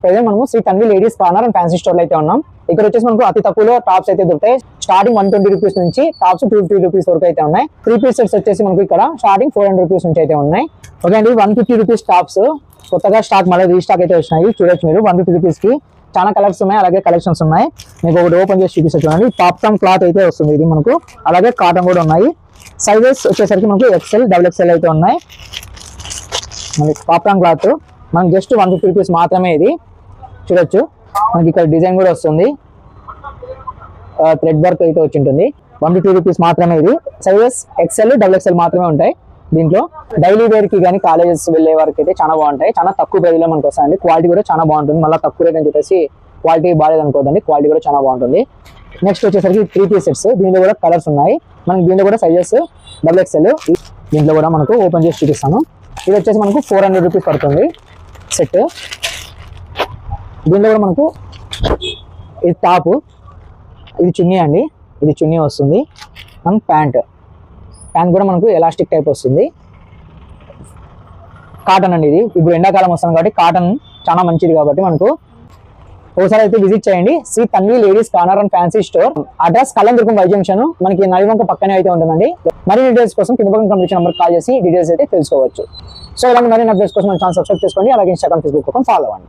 Present మనము Shri Tanvi ladies corner and fancy store అయితే ఉన్నాం. ఇక్కడ వచ్చేసి మనకు అతి తక్కువలో టాప్స్ అయితే దొరుకుతాయి. స్టార్టింగ్ 120 రూపీస్ నుంచి టాప్స్ 250 రూపీస్ వరకు అయితే ఉన్నాయి. 3 పీస్ సెట్స్ వచ్చేసి మనకు ఇక్కడ స్టార్టింగ్ 400 రూపీస్ నుంచి అయితే ఉన్నాయి. ఓకే అండి, 150 రూపీస్ టాప్స్ కొత్తగా స్టాక్ మళ్ళీ రీస్టాక్ అయితే వచ్చినాయి. చూడొచ్చు మీరు 150 రూపీస్ కి చాలా కలర్స్ ఉన్నాయి, అలాగే కలెక్షన్స్ ఉన్నాయి. మీకు ఒకటి ఓపెన్ చేసి చూపిస్తా చూడండి. పాప్కార్న్ క్లాత్ అయితే వస్తుంది ఇది మనకు, అలాగే కాటన్ కూడా ఉన్నాయి. సైజెస్ వచ్చేసరికి మనకు XL, XXL అయితే ఉన్నాయి. పాప్కార్న్ క్లాత్ మనకి జస్ట్ 150 రూపీస్ మాత్రమే. ఇది చూడొచ్చు, మనకి ఇక్కడ డిజైన్ కూడా వస్తుంది, థ్రెడ్ వర్క్ అయితే వచ్చి ఉంటుంది. 150 రూపీస్ మాత్రమే. ఇది సైజెస్ XL, XXL మాత్రమే ఉంటాయి. దీంట్లో డైలీ వేర్ కి కానీ కాలేజెస్ వెళ్ళే వారికి అయితే చాలా బాగుంటాయి. చాలా తక్కువ ప్రైస్ లో మనకు వస్తాయండి. క్వాలిటీ కూడా చాలా బాగుంటుంది. మళ్ళీ తక్కువ రేట్ అని చెప్పేసి క్వాలిటీ బాగాలేదు అనుకోదండి, క్వాలిటీ కూడా చాలా బాగుంటుంది. నెక్స్ట్ వచ్చేసరికి 3 పీస్ సెట్స్. దీంట్లో కూడా కలర్స్ ఉన్నాయి. మనకి దీంట్లో కూడా సైజెస్ XXL. దీంట్లో కూడా మనకు ఓపెన్ చేసి చూపిస్తాను. ఇది వచ్చేసి మనకు 400 రూపీస్ పడుతుంది సెట్. దీంట్లో కూడా మనకు ఇది టాప్, ఇది చున్నీ అండి, ఇది చున్నీ వస్తుంది. అండ్ ప్యాంట్ కూడా మనకు ఎలాస్టిక్ టైప్ వస్తుంది. కాటన్ అండి, ఇది ఇప్పుడు ఎండాకాలం వస్తుంది కాబట్టి కాటన్ చాలా మంచిది కాబట్టి మనకు ఒకసారి అయితే విజిట్ చేయండి. Shri Tanvi ladies corner and fancy store. Address Kalyanadurgam Y junction, మనకి నడివంక పక్కనే అయితే ఉంటుందండి. మరిన్ని డీటెయిల్స్ కోసం కింద పక్కన కనిపించే నెంబర్ కాల్ చేసి డీటెయిల్స్ అయితే తెలుసుకోవచ్చు. సో ఇలాంటి మరిన్ని అప్డేట్స్ కోసం మన ఛానల్ సబ్స్క్రైబ్ చేసుకోండి, అలాగే ఇన్స్టాగ్రామ్, ఫేస్బుక్ ఫాలో అవ్వండి.